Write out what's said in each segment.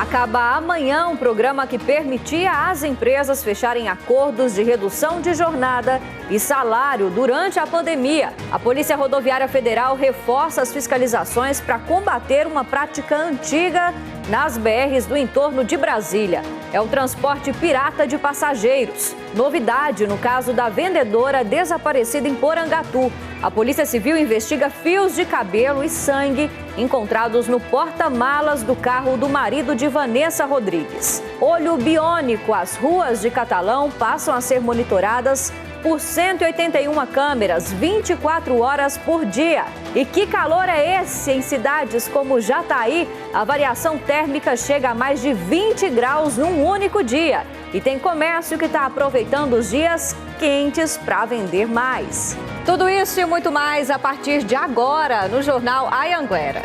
Acaba amanhã um programa que permitia às empresas fecharem acordos de redução de jornada e salário durante a pandemia. A Polícia Rodoviária Federal reforça as fiscalizações para combater uma prática antiga nas BRs do entorno de Brasília. É o transporte pirata de passageiros. Novidade no caso da vendedora desaparecida em Porangatu. A Polícia Civil investiga fios de cabelo e sangue encontrados no porta-malas do carro do marido de Vanessa Rodrigues. Olho biônico. As ruas de Catalão passam a ser monitoradas por 181 câmeras, 24 horas por dia. E que calor é esse em cidades como Jataí? A variação térmica chega a mais de 20 graus num único dia. E tem comércio que está aproveitando os dias quentes para vender mais. Tudo isso e muito mais a partir de agora no Jornal Anhanguera.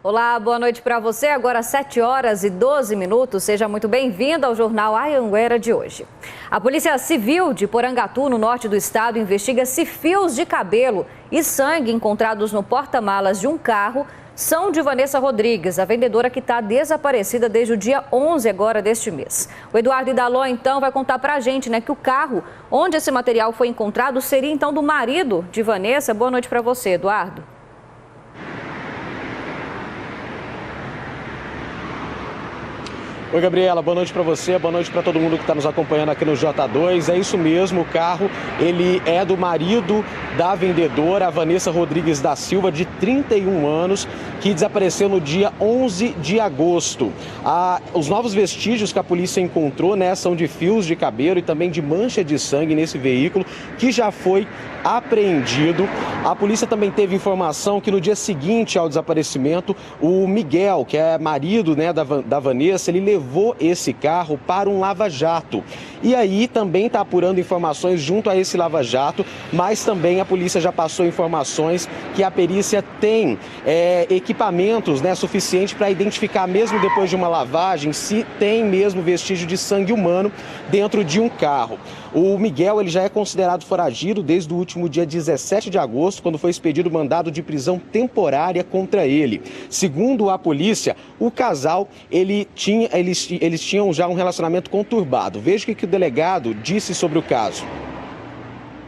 Olá, boa noite para você. Agora 7 horas e 12 minutos. Seja muito bem-vindo ao Jornal Anhanguera de hoje. A Polícia Civil de Porangatu, no norte do estado, investiga se fios de cabelo e sangue encontrados no porta-malas de um carro são de Vanessa Rodrigues, a vendedora que está desaparecida desde o dia 11 agora deste mês. O Eduardo Idaló, então, vai contar para a gente, que o carro onde esse material foi encontrado seria, então, do marido de Vanessa. Boa noite para você, Eduardo. Oi, Gabriela, boa noite para você, boa noite para todo mundo que está nos acompanhando aqui no J2. É isso mesmo, o carro, ele é do marido da vendedora, a Vanessa Rodrigues da Silva, de 31 anos, que desapareceu no dia 11 de agosto. Os novos vestígios que a polícia encontrou, são de fios de cabelo e também de mancha de sangue nesse veículo, que já foi apreendido. A polícia também teve informação que no dia seguinte ao desaparecimento, o Miguel, que é marido da Vanessa, ele levou esse carro para um lava-jato. E aí também está apurando informações junto a esse lava-jato, mas também a polícia já passou informações que a perícia tem equipamentos suficientes para identificar, mesmo depois de uma lavagem, se tem mesmo vestígio de sangue humano dentro de um carro. O Miguel, ele já é considerado foragido desde o último dia 17 de agosto, quando foi expedido mandado de prisão temporária contra ele. Segundo a polícia, o casal, eles tinham já um relacionamento conturbado. Veja o que o delegado disse sobre o caso.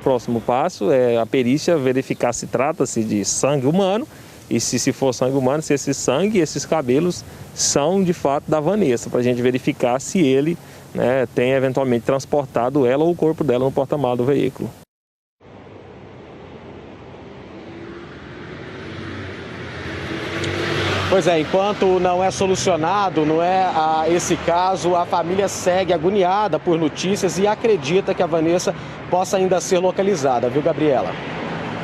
O próximo passo é a perícia verificar se trata-se de sangue humano e se for sangue humano, se esse sangue e esses cabelos são de fato da Vanessa, para a gente verificar se ele tem eventualmente transportado ela ou o corpo dela no porta-malas do veículo. Pois é, enquanto não é solucionado, esse caso, a família segue agoniada por notícias e acredita que a Vanessa possa ainda ser localizada, viu, Gabriela?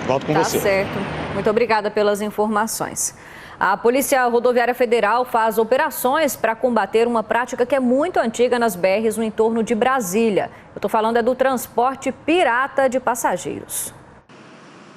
Volto com você. Tá certo. Muito obrigada pelas informações. A Polícia Rodoviária Federal faz operações para combater uma prática que é muito antiga nas BRs no entorno de Brasília. Eu estou falando do transporte pirata de passageiros.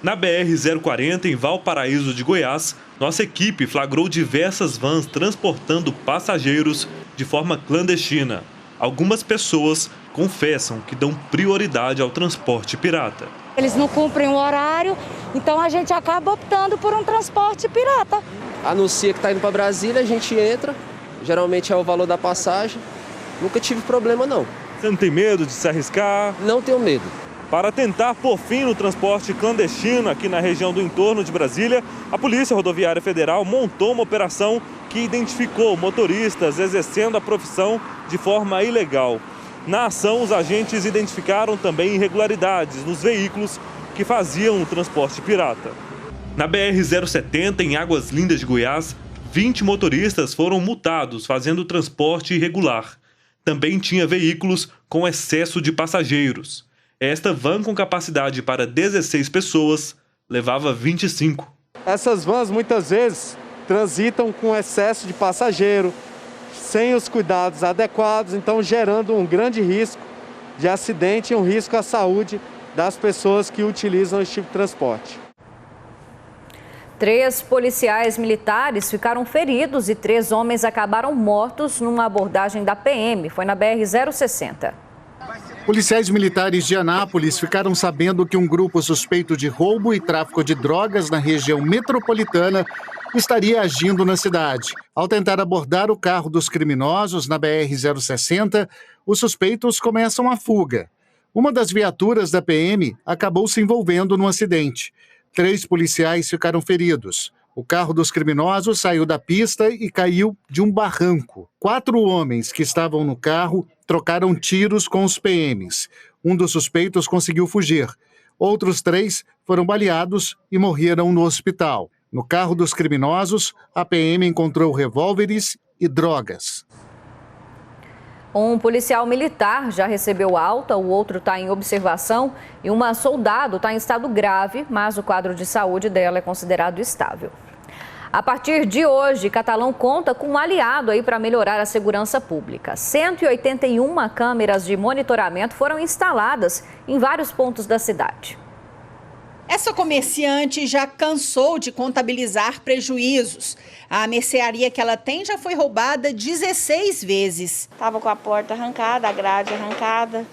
Na BR-040, em Valparaíso de Goiás, nossa equipe flagrou diversas vans transportando passageiros de forma clandestina. Algumas pessoas confessam que dão prioridade ao transporte pirata. Eles não cumprem o horário, então a gente acaba optando por um transporte pirata. Anuncia que está indo para Brasília, a gente entra, geralmente é o valor da passagem. Nunca tive problema, não. Você não tem medo de se arriscar? Não tenho medo. Para tentar pôr fim no transporte clandestino aqui na região do entorno de Brasília, a Polícia Rodoviária Federal montou uma operação que identificou motoristas exercendo a profissão de forma ilegal. Na ação, os agentes identificaram também irregularidades nos veículos que faziam o transporte pirata. Na BR-070, em Águas Lindas de Goiás, 20 motoristas foram multados fazendo transporte irregular. Também tinha veículos com excesso de passageiros. Esta van com capacidade para 16 pessoas levava 25. Essas vans muitas vezes transitam com excesso de passageiro, sem os cuidados adequados, então gerando um grande risco de acidente e um risco à saúde das pessoas que utilizam esse tipo de transporte. 3 policiais militares ficaram feridos e 3 homens acabaram mortos numa abordagem da PM. Foi na BR-060. Policiais militares de Anápolis ficaram sabendo que um grupo suspeito de roubo e tráfico de drogas na região metropolitana estaria agindo na cidade. Ao tentar abordar o carro dos criminosos na BR-060, os suspeitos começam a fuga. Uma das viaturas da PM acabou se envolvendo no acidente. 3 policiais ficaram feridos. O carro dos criminosos saiu da pista e caiu de um barranco. 4 homens que estavam no carro trocaram tiros com os PMs. Um dos suspeitos conseguiu fugir. Outros 3 foram baleados e morreram no hospital. No carro dos criminosos, a PM encontrou revólveres e drogas. Um policial militar já recebeu alta, o outro está em observação e uma soldado está em estado grave, mas o quadro de saúde dela é considerado estável. A partir de hoje, Catalão conta com um aliado aí para melhorar a segurança pública. 181 câmeras de monitoramento foram instaladas em vários pontos da cidade. Essa comerciante já cansou de contabilizar prejuízos. A mercearia que ela tem já foi roubada 16 vezes. Estava com a porta arrancada, a grade arrancada,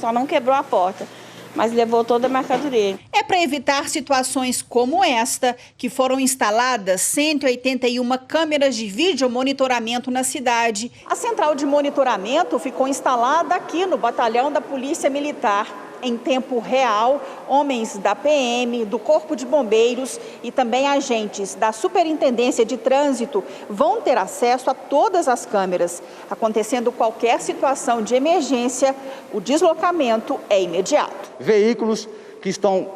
só não quebrou a porta, mas levou toda a mercadoria. É para evitar situações como esta que foram instaladas 181 câmeras de videomonitoramento na cidade. A central de monitoramento ficou instalada aqui no batalhão da Polícia Militar. Em tempo real, homens da PM, do Corpo de Bombeiros e também agentes da Superintendência de Trânsito vão ter acesso a todas as câmeras. Acontecendo qualquer situação de emergência, o deslocamento é imediato. Veículos que estão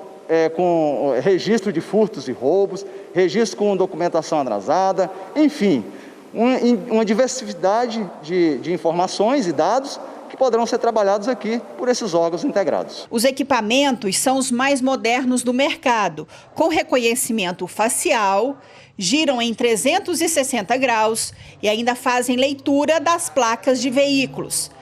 com registro de furtos e roubos, registro com documentação atrasada, enfim, uma diversidade de informações e dados que poderão ser trabalhados aqui por esses órgãos integrados. Os equipamentos são os mais modernos do mercado, com reconhecimento facial, giram em 360 graus e ainda fazem leitura das placas de veículos.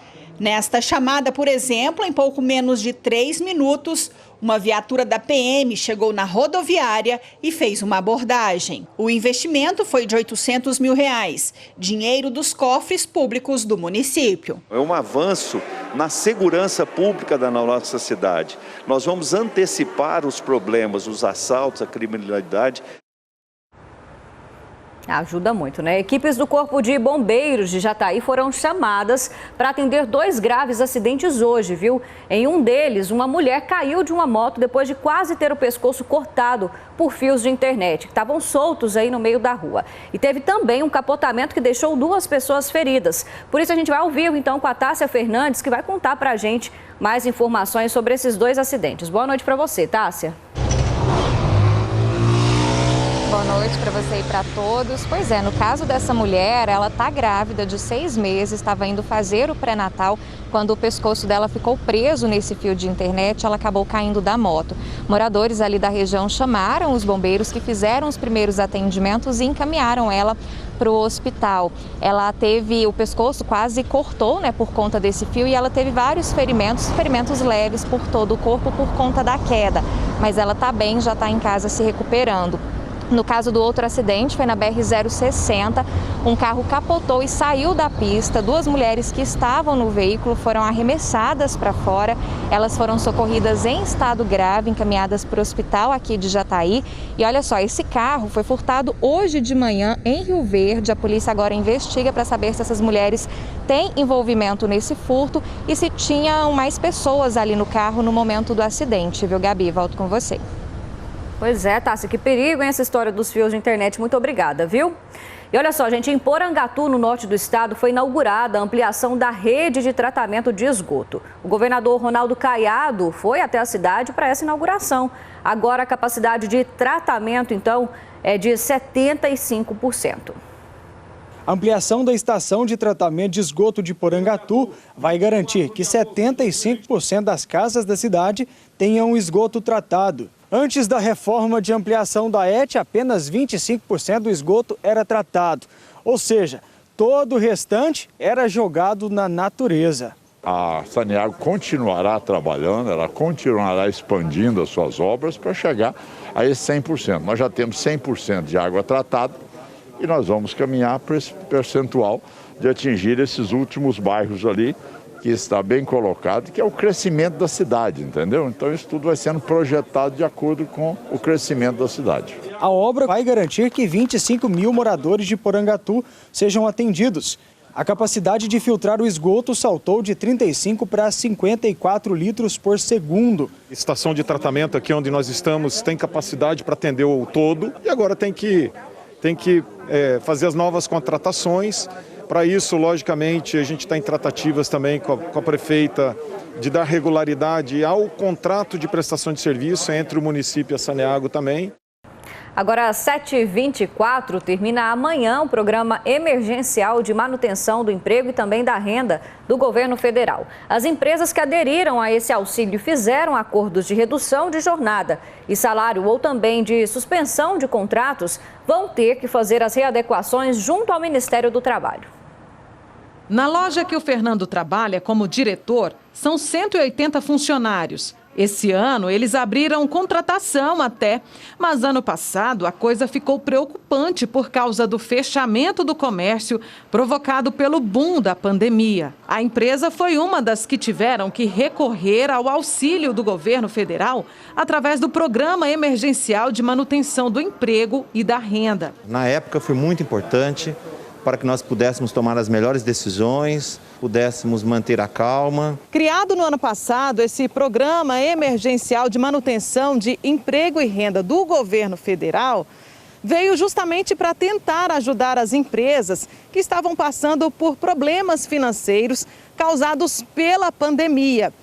Nesta chamada, por exemplo, em pouco menos de 3 minutos, uma viatura da PM chegou na rodoviária e fez uma abordagem. O investimento foi de R$800 mil, dinheiro dos cofres públicos do município. É um avanço na segurança pública da nossa cidade. Nós vamos antecipar os problemas, os assaltos, a criminalidade. Ajuda muito, né? Equipes do Corpo de Bombeiros de Jataí foram chamadas para atender 2 graves acidentes hoje, viu? Em um deles, uma mulher caiu de uma moto depois de quase ter o pescoço cortado por fios de internet, que estavam soltos aí no meio da rua. E teve também um capotamento que deixou 2 pessoas feridas. Por isso a gente vai ao vivo, então, com a Tássia Fernandes, que vai contar para a gente mais informações sobre esses 2 acidentes. Boa noite para você, Tássia. Boa noite para você e para todos. Pois é, no caso dessa mulher, ela está grávida de 6 meses, estava indo fazer o pré-natal. Quando o pescoço dela ficou preso nesse fio de internet, ela acabou caindo da moto. Moradores ali da região chamaram os bombeiros que fizeram os primeiros atendimentos e encaminharam ela para o hospital. Ela teve o pescoço quase cortou, né, por conta desse fio e ela teve vários ferimentos leves por todo o corpo por conta da queda. Mas ela está bem, já está em casa se recuperando. No caso do outro acidente, foi na BR-060, um carro capotou e saiu da pista. 2 mulheres que estavam no veículo foram arremessadas para fora. Elas foram socorridas em estado grave, encaminhadas para o hospital aqui de Jataí. E olha só, esse carro foi furtado hoje de manhã em Rio Verde. A polícia agora investiga para saber se essas mulheres têm envolvimento nesse furto e se tinham mais pessoas ali no carro no momento do acidente. Viu, Gabi? Volto com você. Pois é, Tássia, que perigo, hein, essa história dos fios de internet. Muito obrigada, viu? E olha só, gente, em Porangatu, no norte do estado, foi inaugurada a ampliação da rede de tratamento de esgoto. O governador Ronaldo Caiado foi até a cidade para essa inauguração. Agora a capacidade de tratamento, então, é de 75%. A ampliação da estação de tratamento de esgoto de Porangatu vai garantir que 75% das casas da cidade tenham esgoto tratado. Antes da reforma de ampliação da ET, apenas 25% do esgoto era tratado. Ou seja, todo o restante era jogado na natureza. A Saneago continuará trabalhando, ela continuará expandindo as suas obras para chegar a esse 100%. Nós já temos 100% de água tratada e nós vamos caminhar para esse percentual de atingir esses últimos bairros ali que está bem colocado, que é o crescimento da cidade, entendeu? Então isso tudo vai sendo projetado de acordo com o crescimento da cidade. A obra vai garantir que 25 mil moradores de Porangatu sejam atendidos. A capacidade de filtrar o esgoto saltou de 35 para 54 litros por segundo. A estação de tratamento aqui onde nós estamos tem capacidade para atender o todo e agora tem que fazer as novas contratações. Para isso, logicamente, a gente está em tratativas também com a prefeita de dar regularidade ao contrato de prestação de serviço entre o município e a Saneago também. Agora, às 7h24, termina amanhã o programa emergencial de manutenção do emprego e também da renda do governo federal. As empresas que aderiram a esse auxílio fizeram acordos de redução de jornada e salário ou também de suspensão de contratos vão ter que fazer as readequações junto ao Ministério do Trabalho. Na loja que o Fernando trabalha como diretor, são 180 funcionários. Esse ano, eles abriram contratação até, mas ano passado a coisa ficou preocupante por causa do fechamento do comércio provocado pelo boom da pandemia. A empresa foi uma das que tiveram que recorrer ao auxílio do governo federal através do Programa Emergencial de Manutenção do Emprego e da Renda. Na época foi muito importante para que nós pudéssemos tomar as melhores decisões, pudéssemos manter a calma. Criado no ano passado, esse Programa Emergencial de Manutenção de Emprego e Renda do governo federal veio justamente para tentar ajudar as empresas que estavam passando por problemas financeiros causados pela pandemia.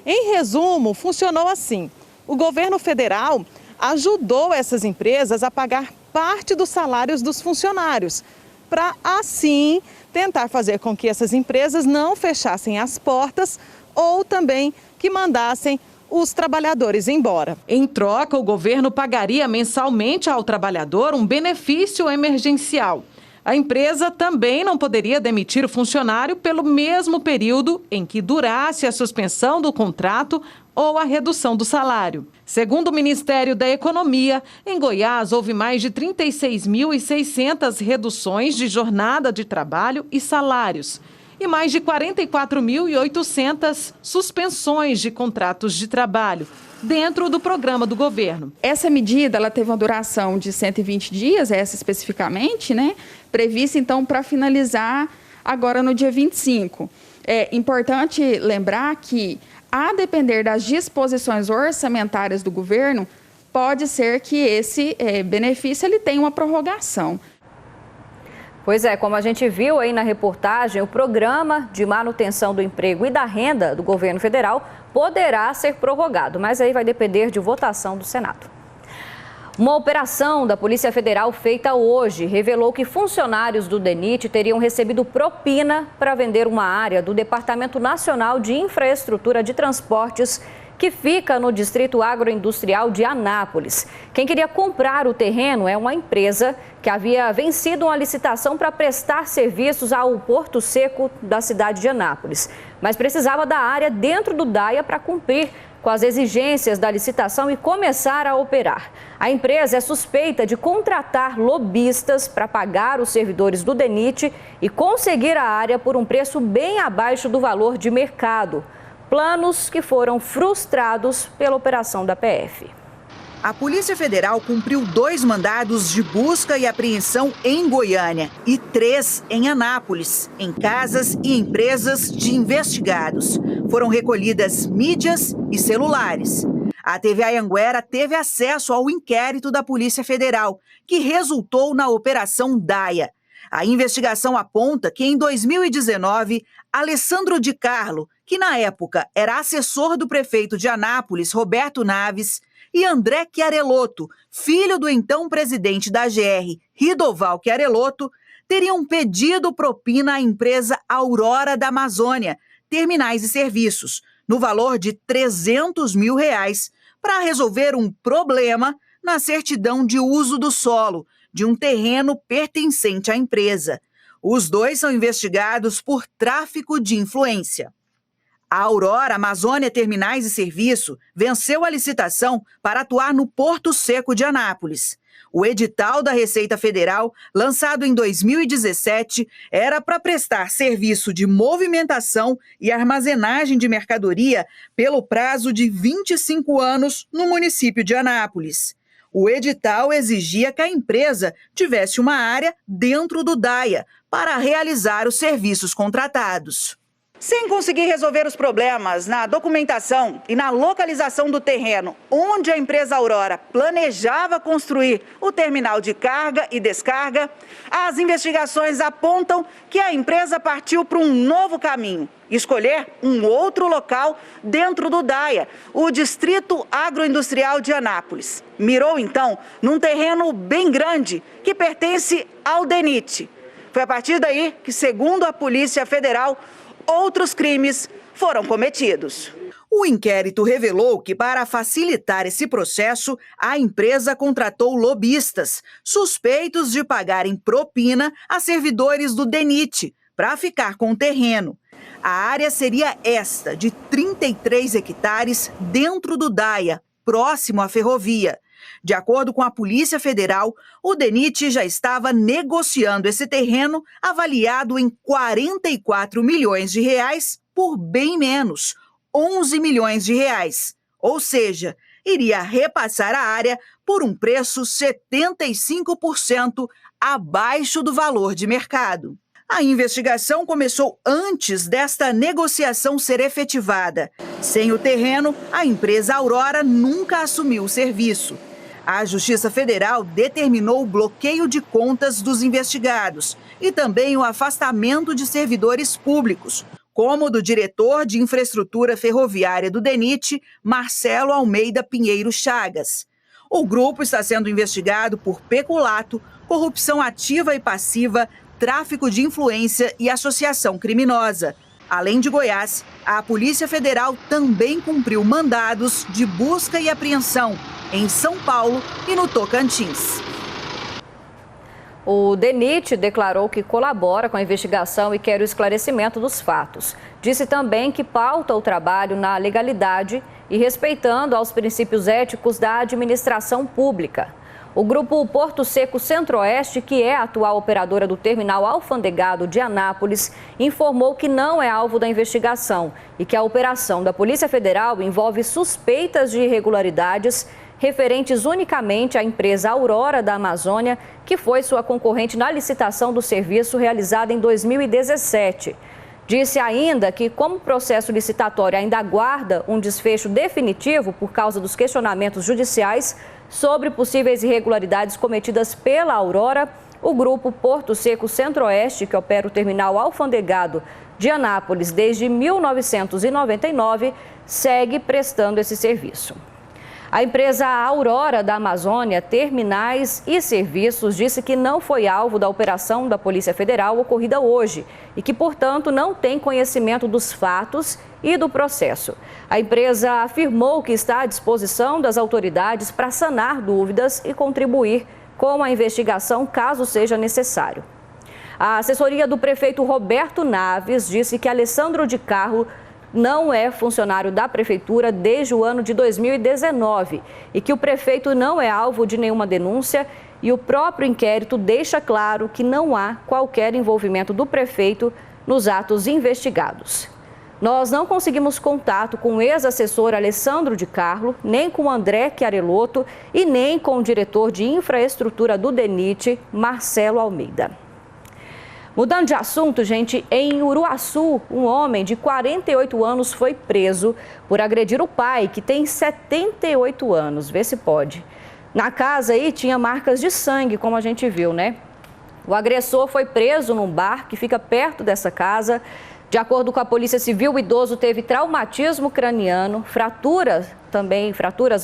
Em resumo, funcionou assim: o governo federal ajudou essas empresas a pagar parte dos salários dos funcionários, para assim tentar fazer com que essas empresas não fechassem as portas ou também que mandassem os trabalhadores embora. Em troca, o governo pagaria mensalmente ao trabalhador um benefício emergencial. A empresa também não poderia demitir o funcionário pelo mesmo período em que durasse a suspensão do contrato ou a redução do salário. Segundo o Ministério da Economia, em Goiás houve mais de 36.600 reduções de jornada de trabalho e salários e mais de 44.800 suspensões de contratos de trabalho dentro do programa do governo. Essa medida ela teve uma duração de 120 dias, essa especificamente, prevista então para finalizar agora no dia 25. É importante lembrar que, a depender das disposições orçamentárias do governo, pode ser que esse benefício ele tenha uma prorrogação. Pois é, como a gente viu aí na reportagem, o Programa de Manutenção do Emprego e da Renda do governo federal poderá ser prorrogado, mas aí vai depender de votação do Senado. Uma operação da Polícia Federal feita hoje revelou que funcionários do DENIT teriam recebido propina para vender uma área do Departamento Nacional de Infraestrutura de Transportes, que fica no Distrito Agroindustrial de Anápolis. Quem queria comprar o terreno é uma empresa que havia vencido uma licitação para prestar serviços ao Porto Seco da cidade de Anápolis, mas precisava da área dentro do DAIA para cumprir com as exigências da licitação e começar a operar. A empresa é suspeita de contratar lobistas para pagar os servidores do DENIT e conseguir a área por um preço bem abaixo do valor de mercado. Planos que foram frustrados pela operação da PF. A Polícia Federal cumpriu 2 mandados de busca e apreensão em Goiânia e 3 em Anápolis, em casas e empresas de investigados. Foram recolhidas mídias e celulares. A TV Anhanguera teve acesso ao inquérito da Polícia Federal, que resultou na Operação Daia. A investigação aponta que em 2019, Alessandro Di Carlo, que na época era assessor do prefeito de Anápolis, Roberto Naves, e André Chiarelotto, filho do então presidente da GR, Ridoval Chiarelotto, teriam pedido propina à empresa Aurora da Amazônia, Terminais e Serviços, no valor de R$300 mil, para resolver um problema na certidão de uso do solo de um terreno pertencente à empresa. Os 2 são investigados por tráfico de influência. A Aurora Amazônia Terminais e Serviço venceu a licitação para atuar no Porto Seco de Anápolis. O edital da Receita Federal, lançado em 2017, era para prestar serviço de movimentação e armazenagem de mercadoria pelo prazo de 25 anos no município de Anápolis. O edital exigia que a empresa tivesse uma área dentro do DAIA para realizar os serviços contratados. Sem conseguir resolver os problemas na documentação e na localização do terreno onde a empresa Aurora planejava construir o terminal de carga e descarga, as investigações apontam que a empresa partiu para um novo caminho, escolher um outro local dentro do DAIA, o Distrito Agroindustrial de Anápolis. Mirou, então, num terreno bem grande que pertence ao DENIT. Foi a partir daí que, segundo a Polícia Federal, outros crimes foram cometidos. O inquérito revelou que, para facilitar esse processo, a empresa contratou lobistas, suspeitos de pagarem propina a servidores do DENIT, para ficar com o terreno. A área seria esta, de 33 hectares, dentro do DAIA, próximo à ferrovia. De acordo com a Polícia Federal, o DENIT já estava negociando esse terreno avaliado em 44 milhões de reais por bem menos, 11 milhões de reais. Ou seja, iria repassar a área por um preço 75% abaixo do valor de mercado. A investigação começou antes desta negociação ser efetivada. Sem o terreno, a empresa Aurora nunca assumiu o serviço. A Justiça Federal determinou o bloqueio de contas dos investigados e também o afastamento de servidores públicos, como do diretor de infraestrutura ferroviária do DENIT, Marcelo Almeida Pinheiro Chagas. O grupo está sendo investigado por peculato, corrupção ativa e passiva, tráfico de influência e associação criminosa. Além de Goiás, a Polícia Federal também cumpriu mandados de busca e apreensão em São Paulo e no Tocantins. O DENIT declarou que colabora com a investigação e quer o esclarecimento dos fatos. Disse também que pauta o trabalho na legalidade e respeitando aos princípios éticos da administração pública. O Grupo Porto Seco Centro-Oeste, que é a atual operadora do terminal alfandegado de Anápolis, informou que não é alvo da investigação e que a operação da Polícia Federal envolve suspeitas de irregularidades referentes unicamente à empresa Aurora da Amazônia, que foi sua concorrente na licitação do serviço realizada em 2017. Disse ainda que, como o processo licitatório ainda aguarda um desfecho definitivo por causa dos questionamentos judiciais sobre possíveis irregularidades cometidas pela Aurora, o Grupo Porto Seco Centro-Oeste, que opera o terminal alfandegado de Anápolis desde 1999, segue prestando esse serviço. A empresa Aurora da Amazônia Terminais e Serviços disse que não foi alvo da operação da Polícia Federal ocorrida hoje e que, portanto, não tem conhecimento dos fatos e do processo. A empresa afirmou que está à disposição das autoridades para sanar dúvidas e contribuir com a investigação caso seja necessário. A assessoria do prefeito Roberto Naves disse que Alessandro de Carlo não é funcionário da prefeitura desde o ano de 2019 e que o prefeito não é alvo de nenhuma denúncia e o próprio inquérito deixa claro que não há qualquer envolvimento do prefeito nos atos investigados. Nós não conseguimos contato com o ex-assessor Alessandro de Carlo, nem com André Chiarelotto e nem com o diretor de infraestrutura do DENIT, Marcelo Almeida. Mudando de assunto, gente, em Uruaçu, um homem de 48 anos foi preso por agredir o pai, que tem 78 anos. Vê se pode. Na casa aí tinha marcas de sangue, como a gente viu, né? O agressor foi preso num bar que fica perto dessa casa. De acordo com a Polícia Civil, o idoso teve traumatismo craniano, fraturas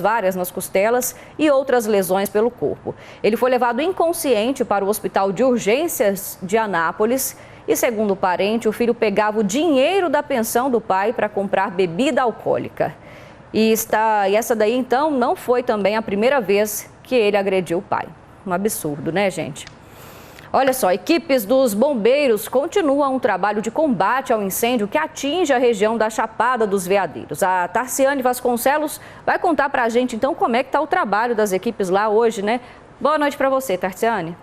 várias nas costelas e outras lesões pelo corpo. Ele foi levado inconsciente para o Hospital de Urgências de Anápolis e, segundo o parente, o filho pegava o dinheiro da pensão do pai para comprar bebida alcoólica. E essa daí, então, não foi também a primeira vez que ele agrediu o pai. Um absurdo, né, gente? Olha só, equipes dos bombeiros continuam um trabalho de combate ao incêndio que atinge a região da Chapada dos Veadeiros. A Tarciane Vasconcelos vai contar pra gente, então, como é que tá o trabalho das equipes lá hoje, né? Boa noite para você, Tarciane.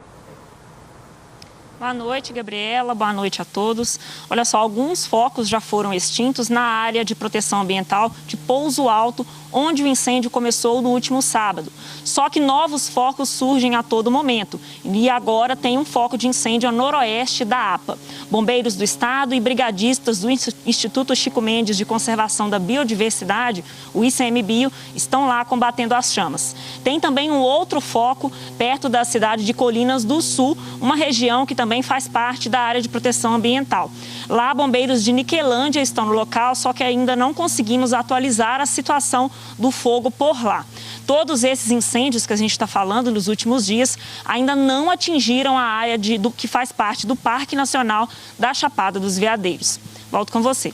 Boa noite, Gabriela. Boa noite a todos. Olha só, alguns focos já foram extintos na área de proteção ambiental de Pouso Alto, onde o incêndio começou no último sábado. Só que novos focos surgem a todo momento. E agora tem um foco de incêndio a noroeste da APA. Bombeiros do Estado e brigadistas do Instituto Chico Mendes de Conservação da Biodiversidade, o ICMBio, estão lá combatendo as chamas. Tem também um outro foco perto da cidade de Colinas do Sul, uma região que também faz parte da área de proteção ambiental. Lá, bombeiros de Niquelândia estão no local, só que ainda não conseguimos atualizar a situação do fogo por lá. Todos esses incêndios que a gente está falando nos últimos dias ainda não atingiram a área que faz parte do Parque Nacional da Chapada dos Veadeiros. Volto com você.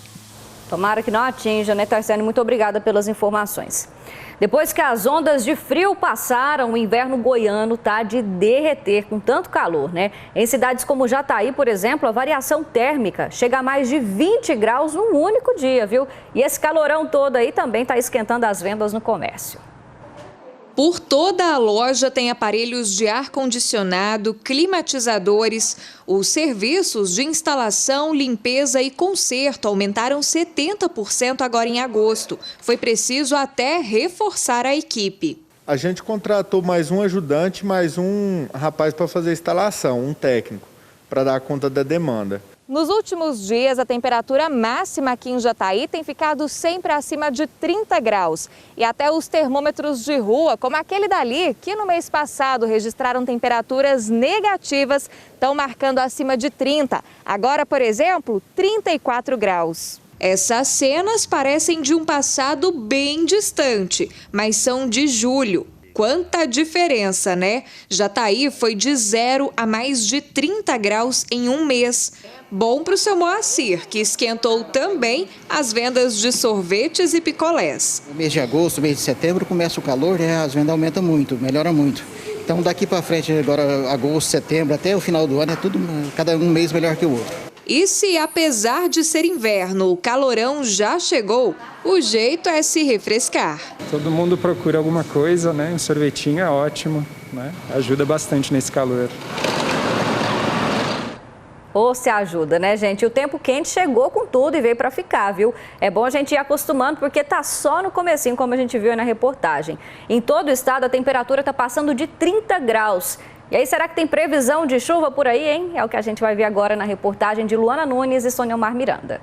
Tomara que não atinja, né, Tarciane? Muito obrigada pelas informações. Depois que as ondas de frio passaram, o inverno goiano está de derreter com tanto calor, né? Em cidades como Jataí, por exemplo, a variação térmica chega a mais de 20 graus num único dia, viu? E esse calorão todo aí também está esquentando as vendas no comércio. Por toda a loja tem aparelhos de ar-condicionado, climatizadores. Os serviços de instalação, limpeza e conserto aumentaram 70% agora em agosto. Foi preciso até reforçar a equipe. A gente contratou mais um ajudante, mais um rapaz para fazer a instalação, um técnico, para dar conta da demanda. Nos últimos dias, a temperatura máxima aqui em Jataí tem ficado sempre acima de 30 graus. E até os termômetros de rua, como aquele dali, que no mês passado registraram temperaturas negativas, estão marcando acima de 30. Agora, por exemplo, 34 graus. Essas cenas parecem de um passado bem distante, mas são de julho. Quanta diferença, né? Jataí foi de 0 a mais de 30 graus em um mês. Bom para o seu Moacir, que esquentou também as vendas de sorvetes e picolés. No mês de agosto, mês de setembro, começa o calor, né? As vendas aumentam muito, melhora muito. Então daqui para frente, agora agosto, setembro, até o final do ano, é tudo cada um mês melhor que o outro. E se, apesar de ser inverno, o calorão já chegou, o jeito é se refrescar. Todo mundo procura alguma coisa, né? Um sorvetinho é ótimo, né? Ajuda bastante nesse calor. Ou se ajuda, né, gente? O tempo quente chegou com tudo e veio para ficar, viu? É bom a gente ir acostumando porque tá só no comecinho, como a gente viu aí na reportagem. Em todo o estado, a temperatura tá passando de 30 graus. E aí, será que tem previsão de chuva por aí, hein? É o que a gente vai ver agora na reportagem de Luana Nunes e Soniomar Miranda.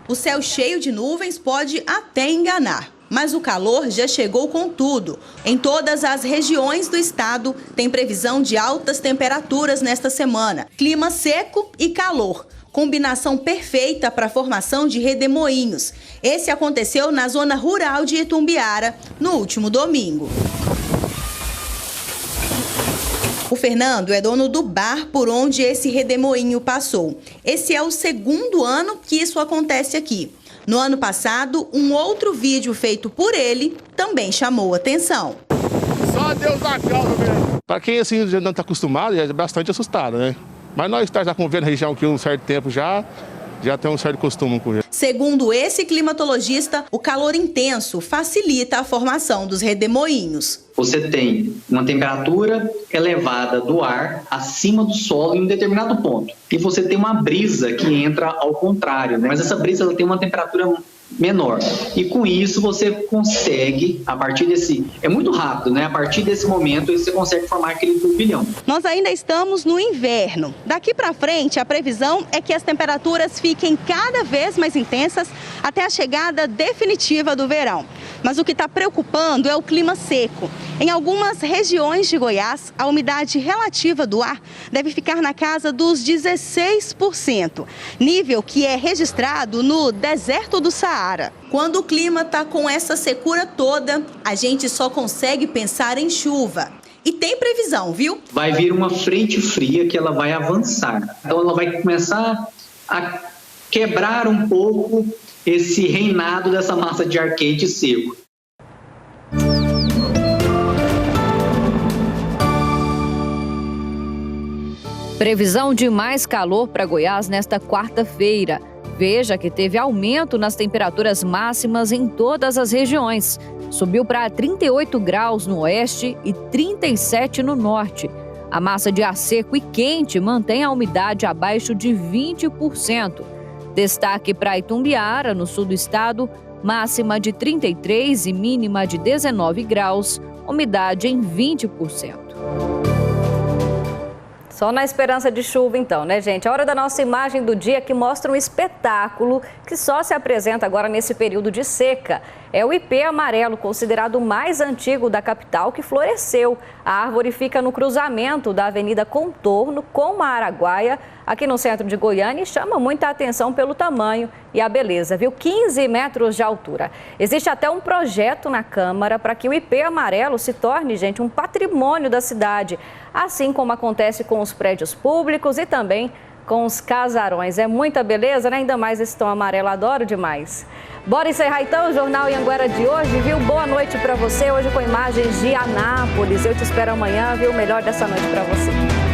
O céu cheio de nuvens pode até enganar, mas o calor já chegou com tudo. Em todas as regiões do estado, tem previsão de altas temperaturas nesta semana. Clima seco e calor. Combinação perfeita para a formação de redemoinhos. Esse aconteceu na zona rural de Itumbiara no último domingo. O Fernando é dono do bar por onde esse redemoinho passou. Esse é o segundo ano que isso acontece aqui. No ano passado, um outro vídeo feito por ele também chamou atenção. Só Deus na causa mesmo. Para quem assim já não está acostumado, é bastante assustado, né? Mas nós estamos já convivendo na região aqui há um certo tempo já tem um certo costume com ele. Segundo esse climatologista, o calor intenso facilita a formação dos redemoinhos. Você tem uma temperatura elevada do ar acima do solo em um determinado ponto. E você tem uma brisa que entra ao contrário, né? Mas essa brisa ela tem uma temperatura menor. E com isso você consegue, a partir desse... É muito rápido, né? A partir desse momento você consegue formar aquele turbilhão. Nós ainda estamos no inverno. Daqui para frente, a previsão é que as temperaturas fiquem cada vez mais intensas até a chegada definitiva do verão. Mas o que está preocupando é o clima seco. Em algumas regiões de Goiás, a umidade relativa do ar deve ficar na casa dos 16%, nível que é registrado no deserto do Saara. Quando o clima está com essa secura toda, a gente só consegue pensar em chuva. E tem previsão, viu? Vai vir uma frente fria que ela vai avançar. Então ela vai começar a quebrar um pouco esse reinado dessa massa de ar quente e seco. Previsão de mais calor para Goiás nesta quarta-feira. Veja que teve aumento nas temperaturas máximas em todas as regiões. Subiu para 38 graus no oeste e 37 no norte. A massa de ar seco e quente mantém a umidade abaixo de 20%. Destaque para Itumbiara, no sul do estado, máxima de 33 e mínima de 19 graus, umidade em 20%. Só na esperança de chuva então, né, gente? A hora da nossa imagem do dia que mostra um espetáculo que só se apresenta agora nesse período de seca. É o ipê amarelo, considerado o mais antigo da capital, que floresceu. A árvore fica no cruzamento da Avenida Contorno com a Araguaia, aqui no centro de Goiânia, e chama muita atenção pelo tamanho e a beleza, viu? 15 metros de altura. Existe até um projeto na Câmara para que o ipê amarelo se torne, gente, um patrimônio da cidade, assim como acontece com os prédios públicos e também com os casarões. É muita beleza, né? Ainda mais esse tom amarelo, adoro demais. Bora encerrar então o Jornal Anhanguera de hoje, viu? Boa noite para você, hoje com imagens de Anápolis. Eu te espero amanhã, viu? O melhor dessa noite para você.